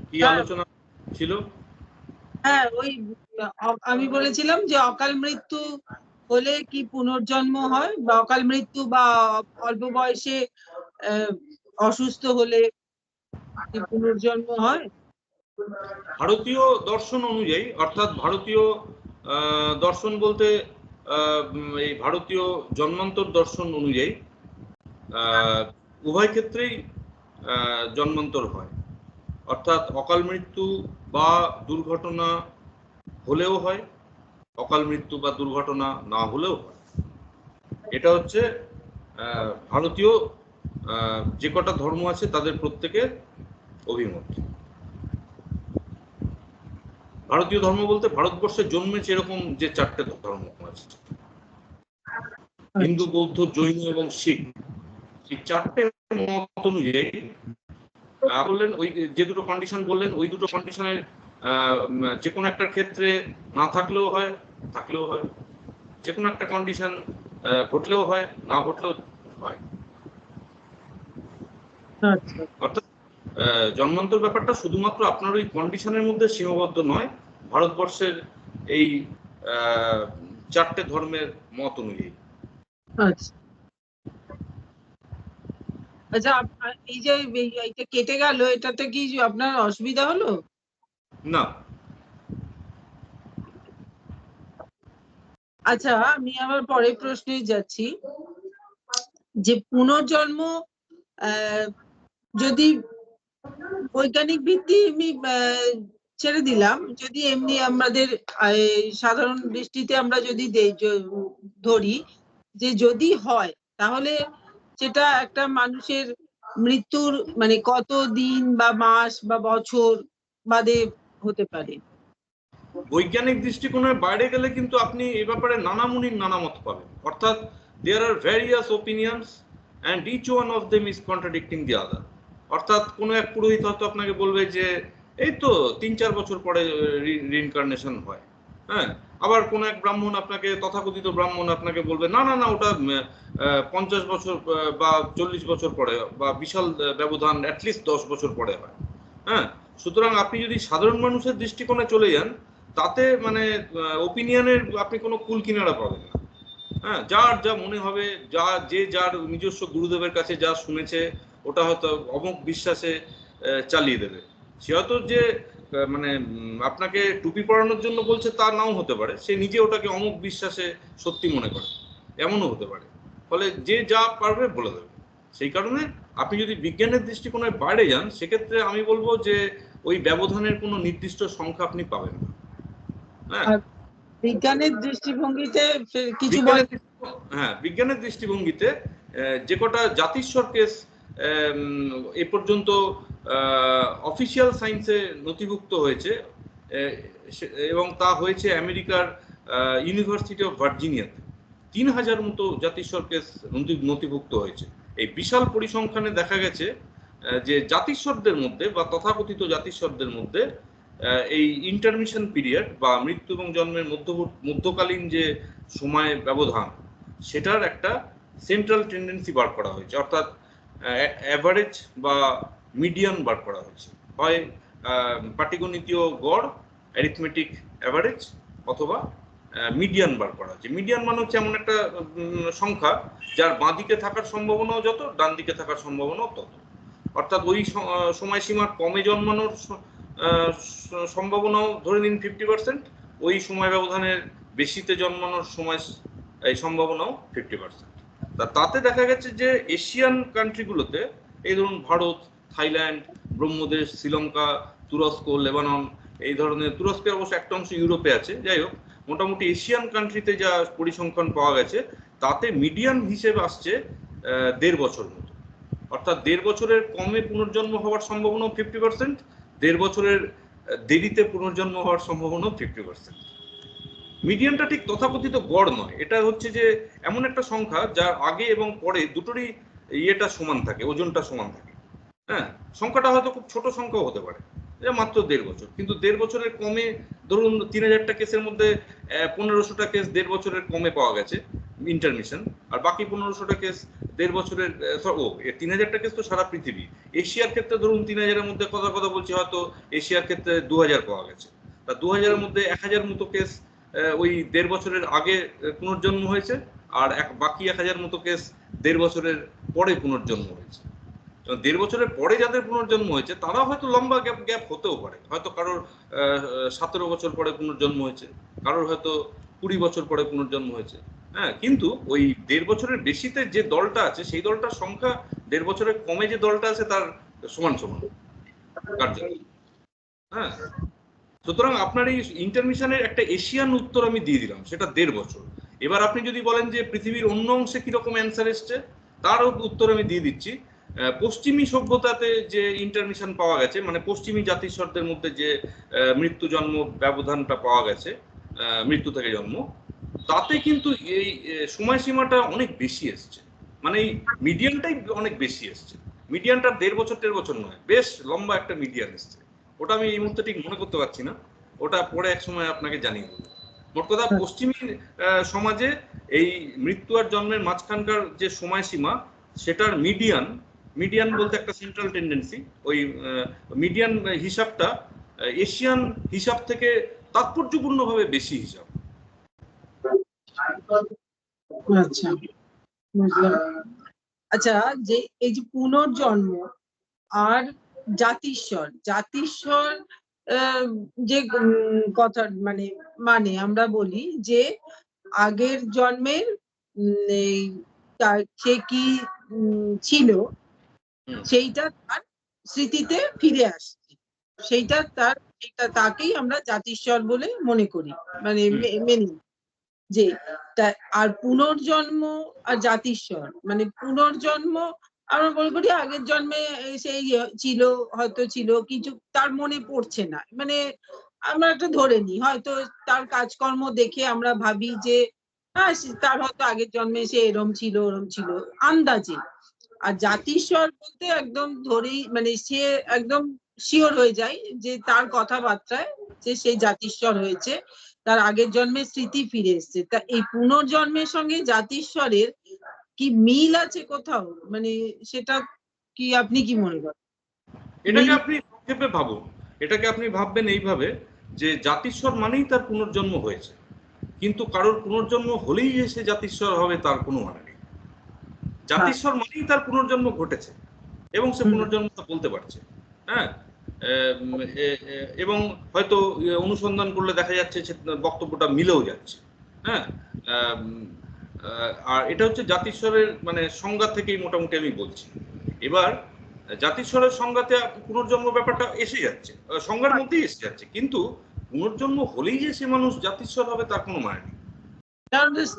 কি আলোচনা ছিল? হ্যাঁ, ওই আমি বলেছিলাম যে অকাল মৃত্যু হলে কি পুনর্জন্ম হয়, বা অকাল মৃত্যু বা অল্প বয়সে অসুস্থ হলে কি পুনর্জন্ম হয়? ভারতীয় দর্শন অনুযায়ী, অর্থাৎ ভারতীয় দর্শন বলতে এই ভারতীয় জন্মান্তর দর্শন অনুযায়ী উভয় ক্ষেত্রেই জন্মান্তর হয়। অর্থাৎ অকাল মৃত্যু বা দুর্ঘটনা হলেও হয়, অকাল মৃত্যু বা দুর্ঘটনা না হলেও হয়। এটা হচ্ছে ভারতীয় যে কটা ধর্ম আছে তাদের প্রত্যেকের অভিমত। ভারতীয় ধর্ম বলতে ভারতবর্ষে জন্মেছে এরকম যে চারটে ধর্ম আছে, হিন্দু, বৌদ্ধ, জৈন এবং শিখ, এই চারটে মত অনুযায়ী বললেন ওই যে দুটো কন্ডিশন বললেন, ওই দুটো কন্ডিশনের যে কোনো একটার ক্ষেত্রে না থাকলেও হয়, থাকলেও হয়। যে কোনো একটা কন্ডিশন ঘটলেও হয়, না ঘটলেও হয়। অর্থাৎ জন্মান্তর ব্যাপারটা শুধুমাত্র আপনার ওই কন্ডিশনের মধ্যে সীমাবদ্ধ নয়, ভারতবর্ষের এই চারটে ধর্মের মত অনুযায়ী। আচ্ছা, এই যে এইটা কেটে গেল, এটাতে কি আপনার অসুবিধা হলো? না। আচ্ছা, আমি আবার পরের প্রশ্নে যাচ্ছি, যে পুনর্জন্ম যদি বৈজ্ঞানিক ভিত্তি আমি ছেড়ে দিলাম, যদি এমনি আমাদের সাধারণ দৃষ্টিতে আমরা যদি ধরি যে যদি হয়, তাহলে সেটা একটা মানুষের মৃত্যুর মানে কত দিন বা মাস বা বছর বাদে হতে পারে? বৈজ্ঞানিক দৃষ্টিকোণের বাইরে গেলে কিন্তু আপনি এ ব্যাপারে নানা মুনির নানা মত পাবেন। অর্থাৎ there are various opinions and each one of them is contradicting the other. অর্থাৎ কোনো এক পুরোহিত হয়তো আপনাকে বলবে যে এই তো 3-4 বছর পরে রিইনকার্নেশন হয়, হ্যাঁ। আবার কোনো এক ব্রাহ্মণ আপনাকে, তথাকথিত ব্রাহ্মণ আপনাকে বলবে না না না, ওটা 50 বছর বা 40 বছর পরে, বা বিশাল ব্যবধান অ্যাটলিস্ট 10 বছর পরে হয়, হ্যাঁ। সুতরাং আপনি যদি সাধারণ মানুষের দৃষ্টিকোণে চলে যান, তাতে মানে ওপিনিয়নের আপনি কোনো কুল কিনারা পাবেন না, হ্যাঁ। যার যা মনে হবে, যে যার নিজস্ব গুরুদেবের কাছে যা শুনেছে, ওটা হয়তো অমুক বিশ্বাসে চালিয়ে দেবে। সে হয়তো যে মানে আপনাকে টুপি পরানোর জন্য বলছে তা নাও হতে পারে, সে নিজে ওটাকে অমুক বিশ্বাসে সত্যি মনে করে, এমনও হতে পারে। ফলে যে যা পারবে বলে দেবে। সেই কারণে আপনি যদি বিজ্ঞানের দৃষ্টিকোণের বাইরে যান, সেক্ষেত্রে আমি বলবো যে ওই ব্যবধানের কোনো নির্দিষ্ট সংখ্যা আপনি পাবেন না, হ্যাঁ। বিজ্ঞানের দৃষ্টিভঙ্গিতে কিছু হ্যাঁ, বিজ্ঞানের দৃষ্টিভঙ্গিতে যে কটা জাতিস্বর কেস এ পর্যন্ত অফিসিয়াল সায়েন্সে নথিভুক্ত হয়েছে, এবং তা হয়েছে আমেরিকার ইউনিভার্সিটি অফ ভার্জিনিয়াতে। 3000 মতো জাতিস্বর কেস নথিভুক্ত হয়েছে। এই বিশাল পরিসংখ্যানে দেখা গেছে যে জাতিস্বরদের মধ্যে বা তথাকথিত জাতিস্বরদের মধ্যে এই ইন্টারমিশন পিরিয়ড বা মৃত্যু এবং জন্মের মধ্যকালীন যে সময় ব্যবধান, সেটার একটা সেন্ট্রাল টেন্ডেন্সি বার করা হয়েছে। অর্থাৎ অ্যাভারেজ বা মিডিয়ান বার করা হয়েছে, হয় পাটিগণিতীয় গড়, অ্যারিথমেটিক অ্যাভারেজ, অথবা মিডিয়ান বার করা হয়েছে। মিডিয়ান মানে হচ্ছে এমন একটা সংখ্যা যার বাঁ দিকে থাকার সম্ভাবনাও যত, ডান দিকে থাকার সম্ভাবনাও তত। অর্থাৎ ওই সময়সীমার কমে জন্মানোর সম্ভাবনাও ধরে নিন 50%, ওই সময় ব্যবধানের বেশিতে জন্মানোর এই সম্ভাবনাও 50%। তাতে দেখা গেছে যে এশিয়ান কান্ট্রিগুলোতে, এই ধরুন ভারত, থাইল্যান্ড, ব্রহ্মদেশ, শ্রীলঙ্কা, তুরস্ক, লেবানন, এই ধরনের, তুরস্কের অবশ্য একটা অংশ ইউরোপে আছে, যাই হোক, মোটামুটি এশিয়ান কান্ট্রিতে যা পরিসংখ্যান পাওয়া গেছে, তাতে মিডিয়ান হিসেবে আসছে 1.5 বছর মতো। অর্থাৎ 1.5 বছরের কমে পুনর্জন্ম হওয়ার সম্ভাবনা 50%, 1.5 বছরের দেরিতে পুনর্জন্ম হওয়ার সম্ভাবনা 50%। মিডিয়ানটা ঠিক তথাকথিত গড় নয়, এটা হচ্ছে যে এমন একটা সংখ্যা যার আগে এবং পরে দুটোরই ইয়েটা সমান থাকে, ওজনটা সমান থাকে, হ্যাঁ। সংখ্যাটা হয়তো খুব ছোট সংখ্যাও হতে পারে, মাত্র 1.5 বছর, কিন্তু 1.5 বছরের কমে, ধরুন 3000টা কেসের মধ্যে 1500টা কেস 1.5 বছরের কমে পাওয়া গেছে, ইন্টারমিশন, আর বাকি 1500টা কেস 1.5 বছরের 3000টা কেস তো সারা পৃথিবী। এশিয়ার ক্ষেত্রে ধরুন 3000-এর মধ্যে কথা বলছি, হয়তো এশিয়ার ক্ষেত্রে 2000 পাওয়া গেছে। তা 2000-এর মধ্যে 1000 মতো কেস ওই 1.5 বছরের আগে পুনর্জন্ম হয়েছে, আর বাকি 1000 মতো কেস 1.5 বছরের পরে পুনর্জন্ম হয়েছে। 1.5 বছরের পরে যাদের পুনর্জন্ম হয়েছে তারা হয়তো লম্বা গ্যাপ হতেও পারে, হয়তো কারোর 17 বছর পরে পুনর্জন্ম হয়েছে, কারোর হয়তো 20 বছর পরে পুনর্জন্ম হয়েছে। হ্যাঁ, কিন্তু ওই 1.5 বছরের বেশিতে যে দলটা আছে সেই দলটার সংখ্যা 1.5 বছরের কমে যে দলটা আছে তার সমান কার্যকর। হ্যাঁ, সুতরাং আপনার এই ইন্টারমিশনের একটা এশিয়ান উত্তর আমি দিয়ে দিলাম, সেটা 1.5 বছর। এবার আপনি যদি বলেন যে পৃথিবীর অন্য অংশে কিরকম অ্যান্সার এসছে, তারও উত্তর আমি দিয়ে দিচ্ছি। পশ্চিমী সভ্যতাতে যে ইন্টারমিশন পাওয়া গেছে, মানে পশ্চিমী জাতিস্বরদের মধ্যে যে মৃত্যু জন্ম ব্যবধানটা পাওয়া গেছে, মৃত্যু থেকে জন্ম, তাতে কিন্তু এই সময়সীমাটা অনেক বেশি এসছে, মানে এই মিডিয়ানটাই অনেক বেশি এসছে। মিডিয়ানটা 1.5 বছর 1.5 বছর নয়, বেশ লম্বা একটা মিডিয়ান এসছে। ওটা আমি এই মুহূর্তে ঠিক মনে করতে পারছি না, ওটা পরে এক সময় আপনাকে জানিয়ে দেবো। মোট কথা, পশ্চিমী সমাজে এই মৃত্যু আর জন্মের মাঝখানকার যে সময়সীমা, সেটার মিডিয়ান বলতে একটা সেন্ট্রাল টেন্ডেন্সি, ওই মিডিয়ান হিসাবটা এশিয়ান হিসাব থেকে তাৎপর্যপূর্ণভাবে বেশি হিসাব। আচ্ছা, বুঝলাম। আচ্ছা, যে এই যে পুনর্জন্ম আর জাতিস্বর যে কথা মানে আমরা বলি যে আগের জন্মের সে কি ছিল সেইটা তার স্মৃতিতে ফিরে আসছে, সেইটা তাকেই আমরা জাতিস্বর বলে মনে করি, মানে মেনে যে আর পুনর্জন্ম আর জাতিস্বর, মানে পুনর্জন্ম আমরা মনে করি আগের জন্মে সেই ছিল, হয়তো ছিল কিছু তার মনে পড়ছে না, মানে আমরা একটা ধরে নিই, হয়তো তার কাজকর্ম দেখে আমরা ভাবি যে হ্যাঁ তার হয়তো আগের জন্মে সে এরম ছিল আন্দাজে। আর জাতিস্বর বলতে একদম ধরেই, মানে সে একদম শিওর হয়ে যায় যে তার কথাবার্তায় যে সেই জাতিস্বর হয়েছে, তার আগের জন্মের স্মৃতি ফিরে এসছে। তা এই পুনর্জন্মের সঙ্গে জাতিস্বরের কি মিল আছে কোথাও, মানে সেটা কি আপনি কি মনে করেন? এটাকে আপনি সংক্ষেপে ভাবুন, এটাকে আপনি ভাববেন এইভাবে যে জাতিস্বর মানেই তার পুনর্জন্ম হয়েছে, কিন্তু কারোর পুনর্জন্ম হলেই যে সে জাতিস্বর হবে তার কোনো মানে নেই। জাতিস্বর মানেই তার পুনর্জন্ম ঘটেছে এবং সে পুনর্জন্মটা বলতে পারছে। হ্যাঁ, এবং হয়তো অনুসন্ধান করলে দেখা যাচ্ছে বক্তব্যটা মিলেও যাচ্ছে। হ্যাঁ, আর এটা হচ্ছে জাতিস্বরের মানে সংজ্ঞা থেকেই মোটামুটি আমি বলছি। এবার জাতিস্বরের সংজ্ঞাতে পুনর্জন্ম ব্যাপারটা এসে যাচ্ছে, সংজ্ঞার মধ্যেই এসে যাচ্ছে, কিন্তু পুনর্জন্ম হলেই যে সে মানুষ জাতিস্বর হবে তার কোনো মানে নেই।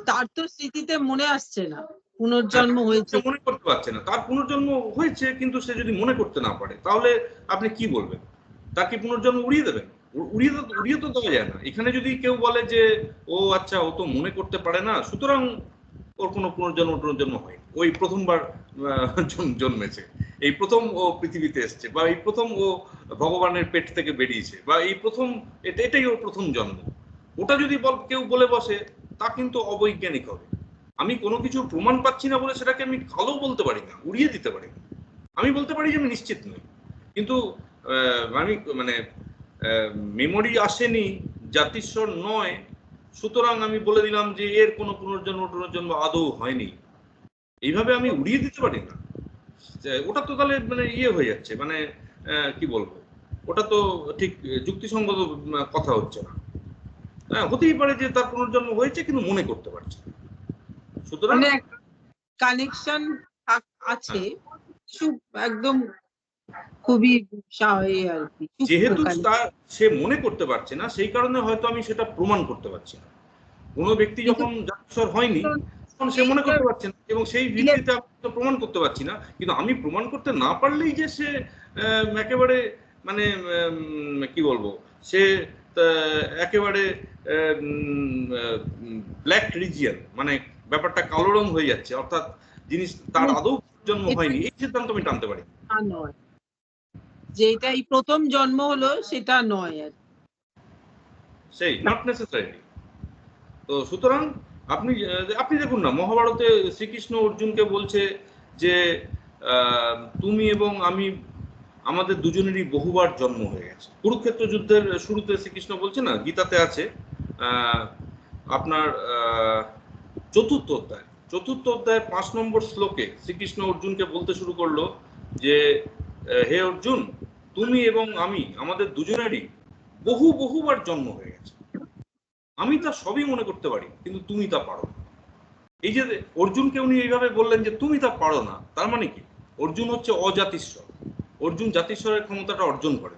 তার তো স্মৃতিতে মনে আসছে না পুনর্জন্ম হয়েছে, মনে করতে পারছে না তার পুনর্জন্ম হয়েছে, কিন্তু সে যদি মনে করতে না পারে তাহলে আপনি কি বলবেন? তার কি পুনর্জন্ম উড়িয়ে দেবেন? উড়িয়ে তো দেওয়া যায় না। এখানে যদি কেউ বলে যে ও আচ্ছা, ও তো মনে করতে পারে না, সুতরাং ওর কোনো পুনর্জন্ম হয়, ওই প্রথমবার জন্মেছে, এই প্রথম ও পৃথিবীতে এসছে, বা এই প্রথম ও ভগবানের পেট থেকে বেরিয়েছে, বা এই প্রথম এটাই ওর প্রথম জন্ম, ওটা যদি কেউ বলে বসে, তা কিন্তু অবৈজ্ঞানিক হবে। আমি কোনো কিছু প্রমাণ পাচ্ছি না বলে সেটাকে আমি কালো বলতে পারি না, উড়িয়ে দিতে পারি না। আমি বলতে পারি যে আমি নিশ্চিত নই, কিন্তু আমি মানে মেমোরি আসেনি, জাতিস্বর নয়, সুতরাং আমি বলে দিলাম যে এর কোনো পুনর্জন্ম আদৌ হয়নি, এইভাবে আমি উড়িয়ে দিতে পারি না। ওটা তো তাহলে মানে হয়ে যাচ্ছে, মানে কি বলবো, ওটা তো ঠিক যুক্তিসঙ্গত কথা হচ্ছে না। হ্যাঁ, হতেই পারে যে তার পুনর্জন্ম হয়েছে কিন্তু মনে করতে পারছে, সুতরাং কানেকশন আছে একদম খুবই আর কি। যেহেতু সে মনে করতে পারছে না, সেই কারণে হয়তো আমি সেটা প্রমাণ করতে পারছি না। কোনো ব্যক্তি যখন জাতিস্বর হয়নি তখন সে মনে করতে পারছে না, এবং সেই ভিত্তিতে আমি প্রমাণ করতে পারছি না। কিন্তু আমি প্রমাণ করতে না পারলেই যে সে একেবারে মানে কি বলবো, সে একেবারে ব্ল্যাক রিজিয়ন, মানে ব্যাপারটা কালো রং হয়ে যাচ্ছে, অর্থাৎ জিনিস তার আদৌ জন্ম হয়নি, এই সিদ্ধান্ত আমি টানতে পারি নয়, যে এটাই প্রথম জন্ম হলো সেটা নয় আর সেই নট নেসেসারি। তো সুতরাং আপনি আপনি দেখুন না, মহাভারতে শ্রীকৃষ্ণ অর্জুনকে বলছে যে তুমি এবং আমি, আমাদের দুজনেরই বহুবার জন্ম হয়ে গেছে। কুরুক্ষেত্র যুদ্ধের শুরুতে শ্রীকৃষ্ণ বলছে না, গীতাতে আছে আপনার চতুর্থ অধ্যায় 5 নম্বর শ্লোকে শ্রীকৃষ্ণ অর্জুনকে বলতে শুরু করলো যে হে অর্জুন, তুমি এবং আমি, আমাদের দুজনেরই বহুবার জন্ম হয়ে গেছে। আমি তা সবই মনে করতে পারি, কিন্তু তুমি তা পারো না। এই যে অর্জুনকে উনি এইভাবে বললেন যে তুমি তা পারো না, তার মানে কি? অর্জুন হচ্ছে অজাতিস্বর, অর্জুন জাতিস্বরের ক্ষমতাটা অর্জন করে।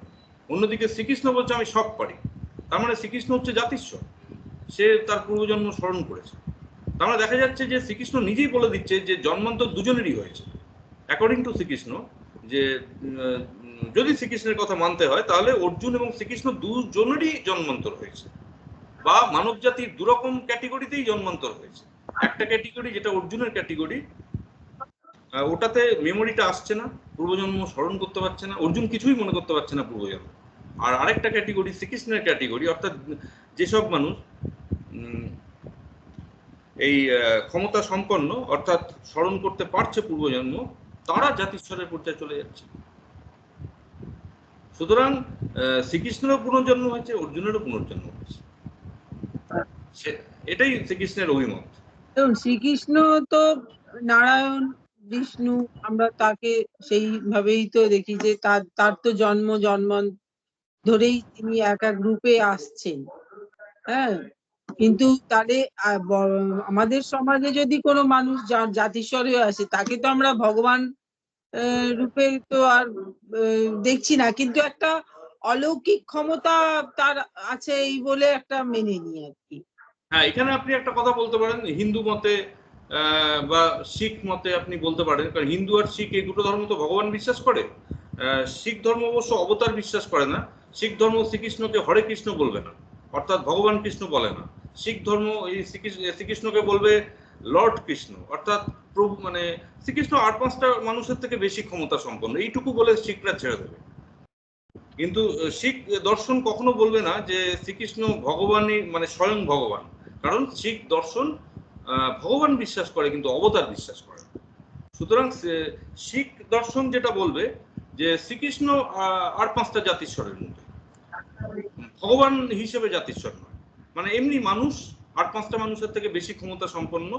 অন্যদিকে শ্রীকৃষ্ণ বলছে আমি সব পারি, তার মানে শ্রীকৃষ্ণ হচ্ছে জাতিস্বর, সে তার পূর্বজন্ম স্মরণ করেছে। তার মানে দেখা যাচ্ছে যে শ্রীকৃষ্ণ নিজেই বলে দিচ্ছে যে জন্মান্তর দুজনেরই হয়েছে। অ্যাকর্ডিং টু শ্রীকৃষ্ণ, যে যদি শ্রীকৃষ্ণের কথা মানতে হয় তাহলে অর্জুন এবং শ্রীকৃষ্ণ দুজনেরই জন্মান্তর হয়েছে, বা মানব জাতির দুরকম ক্যাটেগরিতেই জন্মান্তর হয়েছে। একটা ক্যাটেগরি যেটা অর্জুনের ক্যাটেগরি, ওটাতে মেমোরিটা আসছে না, পূর্বজন্ম স্মরণ করতে পারছে না, অর্জুন কিছুই মনে করতে পারছে না পূর্বজন্ম। আর আরেকটা ক্যাটেগরি শ্রীকৃষ্ণের ক্যাটেগরি, অর্থাৎ যেসব মানুষ এই ক্ষমতা সম্পন্ন, অর্থাৎ স্মরণ করতে পারছে পূর্বজন্ম, তারা জাতিস্বরের পর্যায়ে চলে যাচ্ছে। সুতরাং শ্রীকৃষ্ণেরও পুনর্জন্ম হয়েছে, অর্জুনেরও পুনর্জন্ম হয়েছে, এটাই শ্রীকৃষ্ণের অভিমত। শ্রীকৃষ্ণ তো নারায়ণ বিষ্ণু, আমরা তাকে সেইভাবেই তো দেখি যে তার তো জন্ম ধরেই তিনি এক এক রূপে আসছেন। হ্যাঁ, কিন্তু তাহলে আমাদের সমাজে যদি কোনো মানুষ জাতিস্বর হয়ে আসে, তাকে তো আমরা ভগবান রূপে তো আর দেখছি না, কিন্তু একটা অলৌকিক ক্ষমতা তার আছে এই বলে একটা মেনে নিই আর কি। হ্যাঁ, এখানে আপনি একটা কথা বলতে পারেন, হিন্দু মতে বা শিখ মতে আপনি বলতে পারেন, কারণ হিন্দু আর শিখ এই দুটো ধর্ম তো ভগবান বিশ্বাস করে। শিখ ধর্ম অবশ্য অবতার বিশ্বাস করে না। শিখ ধর্ম শ্রীকৃষ্ণকে হরে কৃষ্ণ বলবে না, অর্থাৎ ভগবান কৃষ্ণ বলে না। শিখ ধর্ম এই শ্রীকৃষ্ণকে বলবে লর্ড কৃষ্ণ, অর্থাৎ প্রভু, মানে শ্রীকৃষ্ণ 8-5টা মানুষের থেকে বেশি ক্ষমতা সম্পন্ন, এইটুকু বলে শিখরা ছেড়ে দেবে। কিন্তু শিখ দর্শন কখনো বলবে না যে শ্রীকৃষ্ণ ভগবানই, মানে স্বয়ং ভগবান। কারণ শিখ দর্শন ভগবান বিশ্বাস করে, কিন্তু অবতার বিশ্বাস করে। সুতরাং শিখ দর্শন যেটা বলবে যে শ্রীকৃষ্ণ আর 5টা জাতিস্বরের মধ্যে, ভগবান হিসেবে জাতিস্বর নয়। মানে এমনি মানুষ, 8-5টা মানুষের থেকে বেশি ক্ষমতা সম্পন্ন,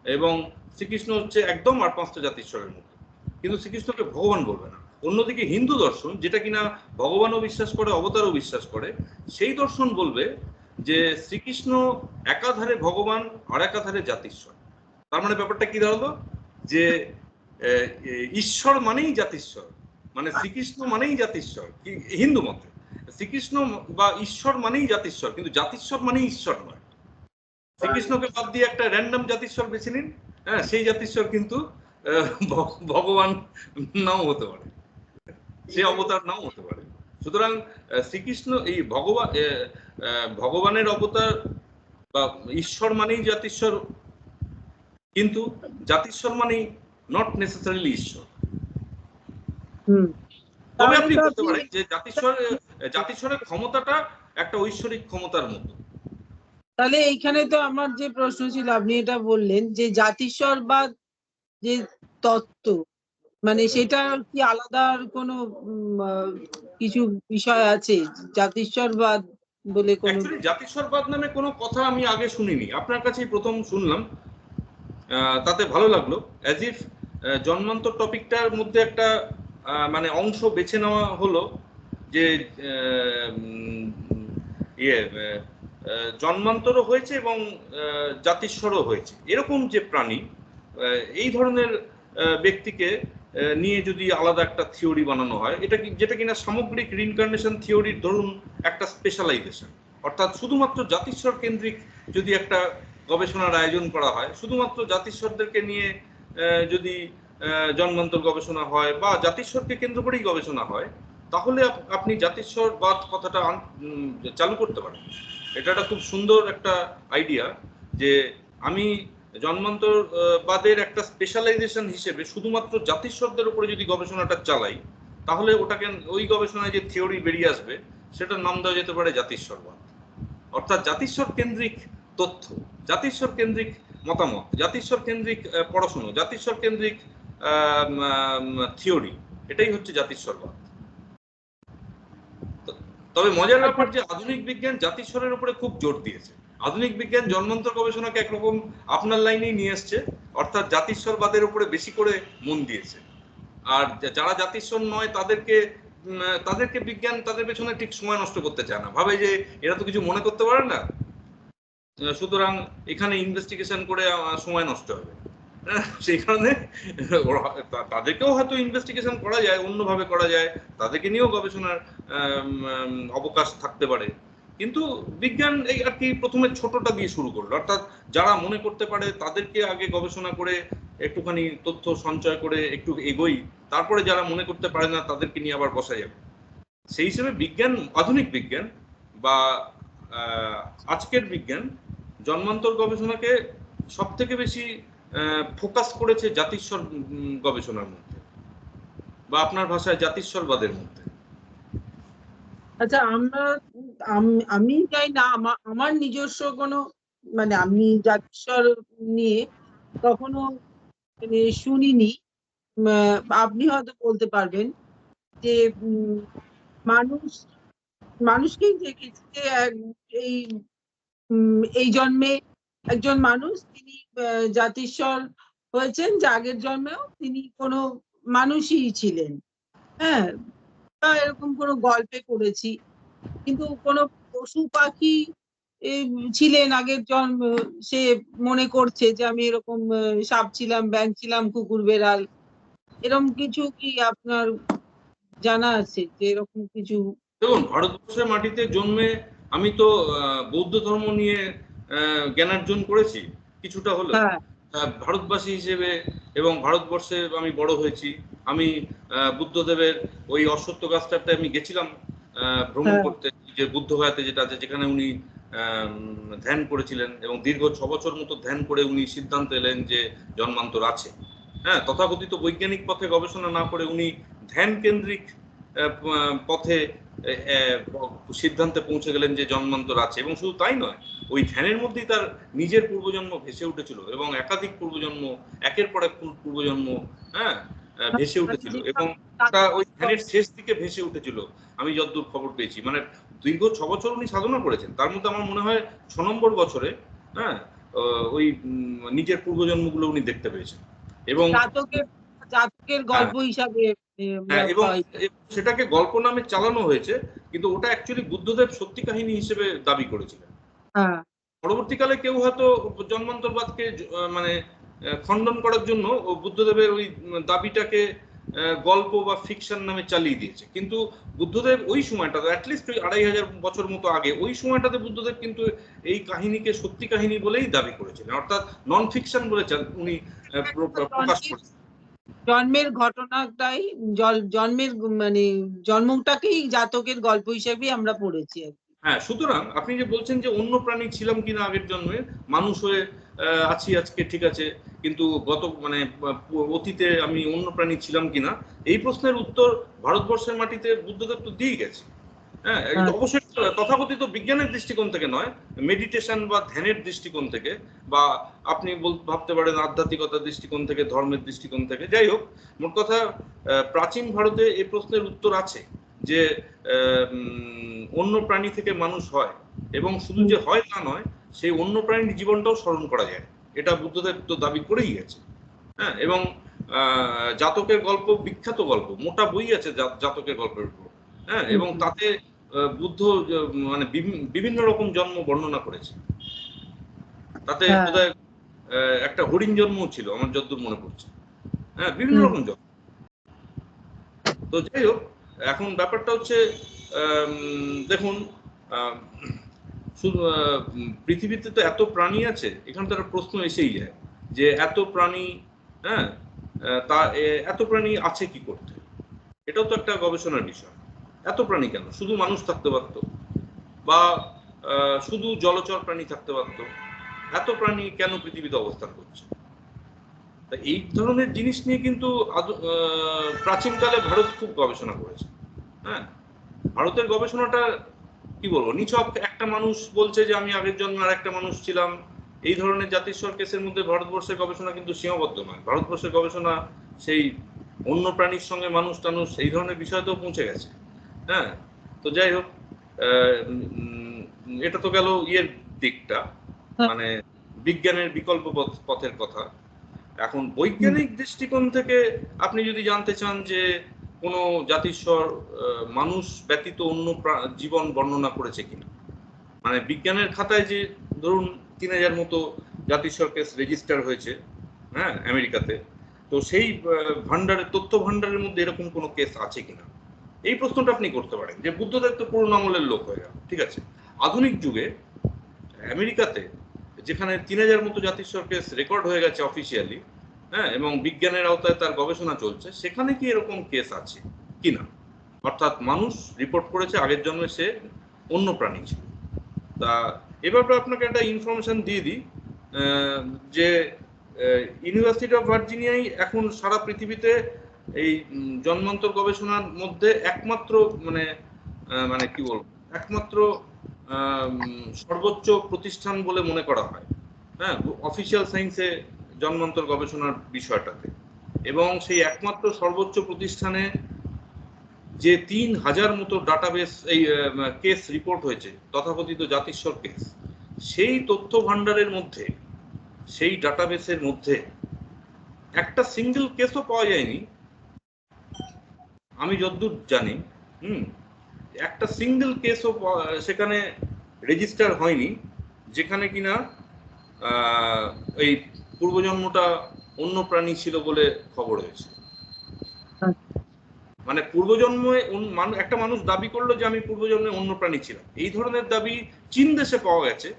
এবং শ্রীকৃষ্ণ হচ্ছে একদম 8-5টা জাতিস্বরের মধ্যে, কিন্তু শ্রীকৃষ্ণকে ভগবান বলবে না। অন্যদিকে হিন্দু দর্শন, যেটা কিনা ভগবানও বিশ্বাস করে, অবতারও বিশ্বাস করে, সেই দর্শন বলবে যে শ্রীকৃষ্ণ একাধারে ভগবান আর একাধারে জাতিস্বর। তার মানে ব্যাপারটা কি দাঁড়ালো, যে ঈশ্বর মানেই জাতিস্বর, মানে শ্রীকৃষ্ণ মানেই জাতিস্বর হিন্দু মতে। শ্রীকৃষ্ণ বা ঈশ্বর মানেই জাতিস্বর, কিন্তু জাতিস্বর মানেই ঈশ্বর নয়। শ্রীকৃষ্ণকে বাদ দিয়ে একটা র্যান্ডম জাতিস্বর বেছে নিন, হ্যাঁ, সেই জাতিস্বর কিন্তু ভগবান নাও হতে পারে, সে অবতার নাও হতে পারে। সুতরাং শ্রীকৃষ্ণ এই ভগবানের অবতার বা ঈশ্বর মানেই জাতিস্বর, কিন্তু জাতিস্বর মানেই নট নেসেসারিলি ঈশ্বর। তবে আপনি বলতে পারেন যে জাতিস্বরের ক্ষমতাটা একটা ঐশ্বরিক ক্ষমতার মতো। তাহলে এইখানে তো আমার যে প্রশ্ন ছিল, আপনি এটা বললেন যে জাতিস্বরবাদ যে তত্ত্ব, মানে সেটা কি আলাদা কোনো কিছু বিষয় আছে জাতিস্বরবাদ বলে? কোনো জাতিস্বরবাদ নামে কোনো কথা আমি আগে শুনিনি, আপনার কাছেই প্রথম শুনলাম, তাতে ভালো লাগলো। অ্যাজ ইফ জন্মান্তর টপিকটার মধ্যে একটা মানে অংশ বেছে নেওয়া হলো যে জন্মান্তরও হয়েছে এবং জাতিস্বরও হয়েছে, এরকম যে প্রাণী, এই ধরনের ব্যক্তিকে নিয়ে যদি আলাদা একটা থিওরি বানানো হয়, এটা যেটা কিনা সামগ্রিক রিইনকার্নেশন থিওরির ধরুন একটা স্পেশালাইজেশন, অর্থাৎ শুধুমাত্র জাতিস্বর কেন্দ্রিক যদি একটা গবেষণার আয়োজন করা হয়, শুধুমাত্র জাতিস্বরদেরকে নিয়ে যদি জন্মান্তর গবেষণা হয় বা জাতিস্বরকে কেন্দ্র করেই গবেষণা হয়, তাহলে আপনি জাতিস্বরবাদ কথাটা চালু করতে পারেন। এটা একটা খুব সুন্দর একটা আইডিয়া, যে আমি জন্মান্তরবাদের একটা স্পেশালাইজেশন হিসেবে শুধুমাত্র জাতিস্বরদের উপরে যদি গবেষণাটা চালাই, তাহলে ওটাকে ওই গবেষণায় যে থিওরি বেরিয়ে আসবে সেটার নাম দেওয়া যেতে পারে জাতিস্বরবাদ। অর্থাৎ জাতিস্বর কেন্দ্রিক তথ্য, জাতিস্বর কেন্দ্রিক মতামত, জাতিস্বর কেন্দ্রিক পড়াশুনো, জাতিস্বর কেন্দ্রিক থিওরি, এটাই হচ্ছে জাতিস্বরবাদ। তবে মজার ব্যাপার যে আধুনিক বিজ্ঞান জাতিস্বরের উপরে খুব জোর দিয়েছে। আধুনিক বিজ্ঞান জন্মান্তর গবেষণাকে একরকম আপনার লাইনেই নিয়ে এসছে, অর্থাৎ জাতিস্বরবাদের উপরে বেশি করে মন দিয়েছে। আর যারা জাতিস্বর নয় তাদেরকে বিজ্ঞান তাদের পেছনে ঠিক সময় নষ্ট করতে চায় না, ভাবে যে এরা তো কিছু মনে করতে পারে না, সুতরাং এখানে ইনভেস্টিগেশন করে সময় নষ্ট হবে। সেই কারণে তাদেরকেও হয়তো ইনভেস্টিগেশন করা যায়, অন্যভাবে করা যায়, তাদেরকে নিয়েও গবেষণার অবকাশ থাকতে পারে। কিন্তু বিজ্ঞান এই আর কি প্রথমে ছোটটা দিয়ে শুরু করলো, অর্থাৎ যারা মনে করতে পারে তাদেরকে আগে গবেষণা করে একটুখানি তথ্য সঞ্চয় করে একটু এগোই, তারপরে যারা মনে করতে পারে না তাদেরকে নিয়ে আবার বসা যাবে। সেই হিসেবে বিজ্ঞান, আধুনিক বিজ্ঞান বা আজকের বিজ্ঞান জন্মান্তর গবেষণাকে সব থেকে বেশি ফোকাস করেছে জাতিস্বর গবেষণার মধ্যে, বা আপনার ভাষায় জাতিস্বরবাদের মধ্যে। আচ্ছা, আমি চাই না আমার নিজস্ব কোনো, মানে আমি জাতিস্বর নিয়ে কখনো মানে শুনিনি। আপনি হয়তো বলতে পারবেন যে মানুষকেই দেখেছি যে এই জন্মে একজন মানুষ তিনি জাতিস্বর হয়েছেন, যে আগের জন্মেও তিনি কোনো মানুষই ছিলেন। হ্যাঁ, এরকম কোনো গল্পে পড়েছি। কিন্তু কোনো পশু পাখি ছিলেন আগের জন্ম, সে মনে করছে যে আমি এরকম সাপ ছিলাম, ব্যাঙ ছিলাম, কুকুর বেড়াল, এরকম কিছু কি আপনার জানা আছে যে এরকম কিছু? দেখুন, ভারতবর্ষের মাটিতে জন্মে আমি তো বৌদ্ধ ধর্ম নিয়ে জ্ঞানার্জন করেছি কিছুটা হলেও, হ্যাঁ, ভারতবাসী হিসেবে, এবং ভারতবর্ষে আমি বড় হয়েছি। আমি বুদ্ধদেবের ওই অশ্বত্থ গাছটাতে আমি গেছিলাম ভ্রমণ হ্যাঁ, করতে, যে বুদ্ধগয়াতে যেটা আছে, যেখানে উনি ধ্যান করেছিলেন এবং দীর্ঘ 6 বছর মতো ধ্যান করে উনি সিদ্ধান্ত এলেন যে জন্মান্তর আছে। হ্যাঁ, তথাকথিত বৈজ্ঞানিক পথে গবেষণা না করে উনি ধ্যান কেন্দ্রিক পথে সিদ্ধান্তে পৌঁছে গেলেন যে জন্মান্তর আছে। এবং শুধু তাই নয়, ওই ধ্যানের মধ্যেই তার নিজের পূর্বজন্ম ভেসে উঠেছিল, এবং একাধিক পূর্বজন্ম, একের পর এক পূর্বজন্ম, হ্যাঁ, ভেসে উঠেছিল, এবং ওই ধ্যানের শেষ দিকে ভেসে উঠেছিল আমি যতদূর খবর পেয়েছি। মানে দীর্ঘ 6 বছর উনি সাধনা করেছেন, তার মধ্যে আমার মনে হয় 6 নম্বর বছরে হ্যাঁ ওই নিজের পূর্বজন্মগুলো উনি দেখতে পেয়েছেন, এবং জাতকের গল্প হিসাবে এবং সেটাকে গল্প নামে চালানো হয়েছে, কিন্তু ওটা অ্যাকচুয়ালি বুদ্ধদেব সত্যি কাহিনী হিসেবে দাবি করেছিলেন। পরবর্তীকালে কেউ হয়তো জন্মান্তরবাদকে মানে খণ্ডন করার জন্য বুদ্ধদেবের ওই দাবিটাকে গল্প বা ফিকশন নামে চালিয়ে দিয়েছে। কিন্তু বুদ্ধদেব ওই সময়টাতে অ্যাটলিস্ট ওই 2500 বছর মতো আগে, ওই সময়টাতে বুদ্ধদেব কিন্তু এই কাহিনীকে সত্যি কাহিনী বলেই দাবি করেছিলেন, অর্থাৎ নন ফিকশন বলে উনি প্রকাশ করেছেন। জন্মের ঘটনাটাই, জন্মের মানে জন্মটাকেই জাতকের গল্প হিসেবে আমরা পড়েছি আর কি। হ্যাঁ, সুতরাং আপনি যে বলছেন যে অন্য প্রাণী ছিলাম কিনা আগের জন্মে, মানুষ হয়ে আছি আজকে, ঠিক আছে, কিন্তু মানে অতীতে আমি অন্য প্রাণী ছিলাম কিনা, এই প্রশ্নের উত্তর ভারতবর্ষের মাটিতে বুদ্ধদেব তো দিয়ে গেছে। হ্যাঁ, অবশ্যই তথাকথিত বিজ্ঞানের দৃষ্টিকোণ থেকে নয়, মেডিটেশন বা ধ্যানের দৃষ্টিকোণ থেকে, বা আপনি ভাবতে পারেন আধ্যাত্মিকতার দৃষ্টিকোণ থেকে, ধর্মের দৃষ্টিকোণ থেকে, যাই হোক, মোট কথা প্রাচীন ভারতে এই প্রশ্নের উত্তর আছে যে অন্য প্রাণী থেকে মানুষ হয়, এবং শুধু যে হয় তা নয়, সেই অন্য প্রাণীর জীবনটাও স্মরণ করা যায়, এটা বুদ্ধদেব তো দাবি করেই গেছে। হ্যাঁ, এবং জাতকের গল্প বিখ্যাত গল্প, মোটা বই আছে জাতকের গল্পের উপর। হ্যাঁ, এবং তাতে বুদ্ধ মানে বিভিন্ন রকম জন্ম বর্ণনা করেছে। তাতে বোধহয় একটা হরিণ জন্মও ছিল আমার যতদূর মনে পড়ছে। হ্যাঁ, বিভিন্ন রকম জন্ম। তো যাই হোক, এখন ব্যাপারটা হচ্ছে দেখুন, শুধু পৃথিবীতে তো এত প্রাণী আছে, এখানে তো একটা প্রশ্ন এসেই যায় যে এত প্রাণী, হ্যাঁ, তা এত প্রাণী আছে কি করতে? এটাও তো একটা গবেষণার বিষয়। এত প্রাণী কেন? শুধু মানুষ থাকতে পারতো, বা শুধু জলচর প্রাণী থাকতে পারতো, এত প্রাণী কেন পৃথিবীতে অবস্থান করছে? এই ধরনের জিনিস নিয়ে কিন্তু প্রাচীনকালে ভারত খুব গবেষণা করেছে। হ্যাঁ, ভারতের গবেষণাটা কি বলবো, নিছক একটা একটা মানুষ বলছে যে আমি আগের জন্মে আর একটা মানুষ ছিলাম, এই ধরনের জাতিস্বর কেসের মধ্যে ভারতবর্ষের গবেষণা কিন্তু সীমাবদ্ধ নয়। ভারতবর্ষের গবেষণা সেই অন্য প্রাণীর সঙ্গে মানুষ টানুষ এই ধরনের বিষয়তেও পৌঁছে গেছে। হ্যাঁ, তো যাই হোক, এটা তো গেল ইয়ের দিকটা, মানে বিজ্ঞানের বিকল্প পথের কথা। এখন বৈজ্ঞানিক দৃষ্টিকোণ থেকে আপনি যদি জানতে চান যে কোনো জাতিস্বর মানুষ ব্যতীত অন্য জীবন বর্ণনা করেছে কিনা, মানে বিজ্ঞানের খাতায় যে ধরুন 3000 মতো জাতিস্বর কেস রেজিস্টার হয়েছে, হ্যাঁ, আমেরিকাতে, তো সেই ভান্ডারের তথ্য ভান্ডারের মধ্যে এরকম কোনো কেস আছে কিনা, এই প্রশ্নটা আপনি করতে পারেন। যে বুদ্ধদেব তো পুরনো আমলের লোক হয়ে গেল, ঠিক আছে, আধুনিক যুগে আমেরিকাতে যেখানে 3000 মতো জাতিস্বর কেস রেকর্ড হয়ে গেছে অফিসিয়ালি, হ্যাঁ, এবং বিজ্ঞানের আওতায় তার গবেষণা চলছে, সেখানে কি এরকম কেস আছে কিনা, অর্থাৎ মানুষ রিপোর্ট করেছে আগের জন্মে সে অন্য প্রাণী ছিল। তা এবার আপনাকে একটা ইনফরমেশন দিয়ে দিই যে ইউনিভার্সিটি অফ ভার্জিনিয়ায় এখন সারা পৃথিবীতে এই জন্মান্তর গবেষণার মধ্যে একমাত্র মানে কি বলবো, একমাত্র সর্বোচ্চ প্রতিষ্ঠান বলে মনে করা হয়, হ্যাঁ, অফিসিয়াল সায়েন্সে জন্মান্তর গবেষণার বিষয়টাতে। এবং সেই একমাত্র সর্বোচ্চ প্রতিষ্ঠানে যে 3000 মতো ডাটাবেস এই কেস রিপোর্ট হয়েছে, তথাকথিত জাতিস্বর কেস, সেই তথ্য ভান্ডারের মধ্যে, সেই ডাটাবেসের মধ্যে একটা সিঙ্গেল কেসও পাওয়া যায়নি আমি যতদূর জানি। একটা সিঙ্গেল কেসও সেখানে রেজিস্টার হয়নি যেখানে কিনা এই পূর্বজন্মটা অন্য প্রাণী ছিল বলে খবর হয়েছে। মানে পূর্বজন্মে একটা মানুষ দাবি করলো যে আমি পূর্বজন্মে অন্য প্রাণী ছিলাম, এই ধরনের দাবি চীন দেশে পাওয়া গেছে,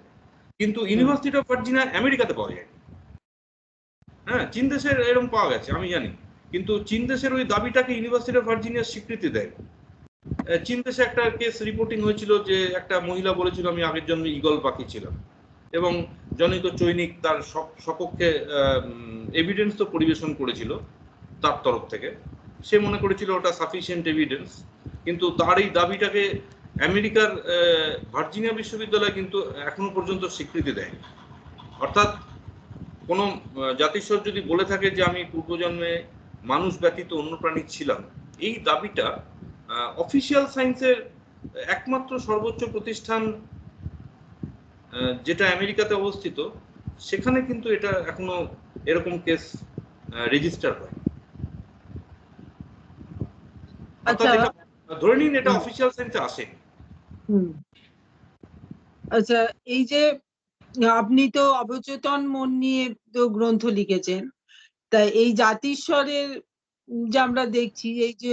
কিন্তু ইউনিভার্সিটি অফ ভার্জিনিয়া আমেরিকাতে পাওয়া যায়। হ্যাঁ, চীন দেশের এরকম পাওয়া গেছে আমি জানি, কিন্তু চীন দেশের ওই দাবিটাকে ইউনিভার্সিটি অফ ভার্জিনিয়া স্বীকৃতি দেয়। চীন দেশে একটা কেস রিপোর্টিং হয়েছিল যে একটা মহিলা বলেছিল আমি আগের জন্মে ঈগল পাখি ছিলাম, এবং জনিত চৈনিক তার সপক্ষে এভিডেন্স তো পরিবেশন করেছিল তার তরফ থেকে, সে মনে করেছিল ওটা সাফিসিয়েন্ট এভিডেন্স, কিন্তু তার এই দাবিটাকে আমেরিকার ভার্জিনিয়া বিশ্ববিদ্যালয় কিন্তু এখনো পর্যন্ত স্বীকৃতি দেয়নি। অর্থাৎ কোনো জাতিস্বর যদি বলে থাকে যে আমি পূর্বজন্মে মানুষ ব্যতীত অন্য প্রাণী ছিলাম, এই দাবিটা অফিসিয়াল সায়েন্সের একমাত্র সর্বোচ্চ প্রতিষ্ঠান যেটা আমেরিকাতে অবস্থিত, সেখানে কিন্তু এটা এখনো এরকম কেস রেজিস্টার হয়। অর্থাৎ এটা ধরে নিন এটা অফিসিয়াল সায়েন্সে আসে। আচ্ছা, এই যে আপনি তো অবচেতন মন নিয়ে তো গ্রন্থ লিখেছেন, তাই এই জাতিস্বরের যে আমরা দেখছি, এই যে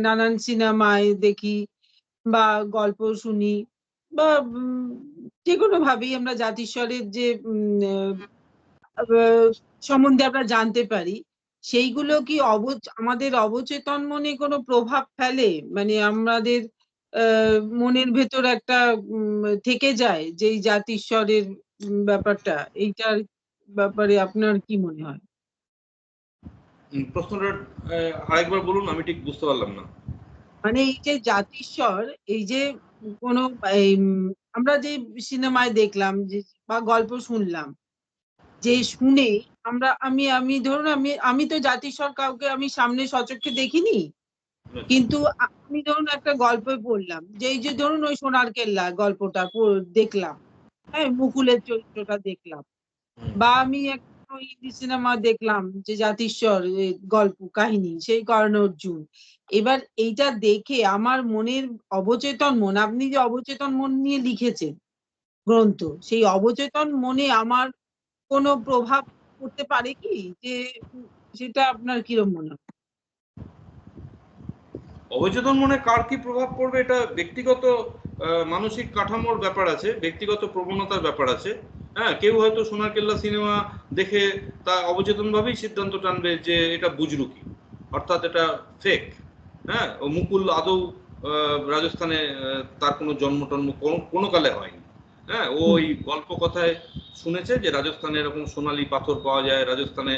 নানান সিনেমায় দেখি বা গল্প শুনি বা যে কোনো ভাবেই আমরা জাতিস্বরের যে সম্বন্ধে আমরা জানতে পারি, সেইগুলো কি আমাদের অবচেতন মনে কোনো প্রভাব ফেলে? মানে আমাদের মনের ভেতর একটা থেকে যায় যে এই জাতিস্বরের ব্যাপারটা, এইটার ব্যাপারে আপনার কি মনে হয়? প্রশ্নটা আরেকবার বলুন, আমি ঠিক বুঝতে পারলাম না। মানে এই যে জাতিস্বর, এই যে কোনো আমরা যে সিনেমায় দেখলাম যে বা গল্প শুনলাম, যে শুনে আমি ধরুন আমি তো জাতিস্বর কাউকে আমি সামনে সচক্ষে দেখিনি, কিন্তু আমি ধরুন একটা গল্পে পড়লাম যে এই যে ধরুন ওই সোনার কেল্লা গল্পটা দেখলাম, হ্যাঁ, মুকুলের চরিত্রটা দেখলাম, বা আমি একটা হিন্দি সিনেমা দেখলাম যে জাতিস্বর গল্প কাহিনী, সেই কর্ণ অর্জুন। এবার এইটা দেখে আমার মনের অবচেতন মন, আপনি যে অবচেতন মন নিয়ে লিখেছেন গ্রন্থ, সেই অবচেতন মনে আমার কোনো প্রভাব পড়তে পারে কি, যে সেটা আপনার কিরম মনে হয়? অবচেতন মনে কার কি প্রভাব পড়বে এটা ব্যক্তিগত মানসিক কাঠামোর ব্যাপার আছে, ব্যক্তিগত প্রবণতার ব্যাপার আছে। হ্যাঁ, কেউ হয়তো সোনার কেল্লা সিনেমা দেখে তা অবচেতন ভাবেই সিদ্ধান্ত টানবে যে এটা বুজরুকি, অর্থাৎ এটা ফেক। হ্যাঁ, ও মুকুল আদৌ রাজস্থানে তার কোনো জন্ম টন্ম কোনো কালে হয়নি। হ্যাঁ, ও ওই গল্প কথায় শুনেছে যে রাজস্থানে এরকম সোনালী পাথর পাওয়া যায়, রাজস্থানে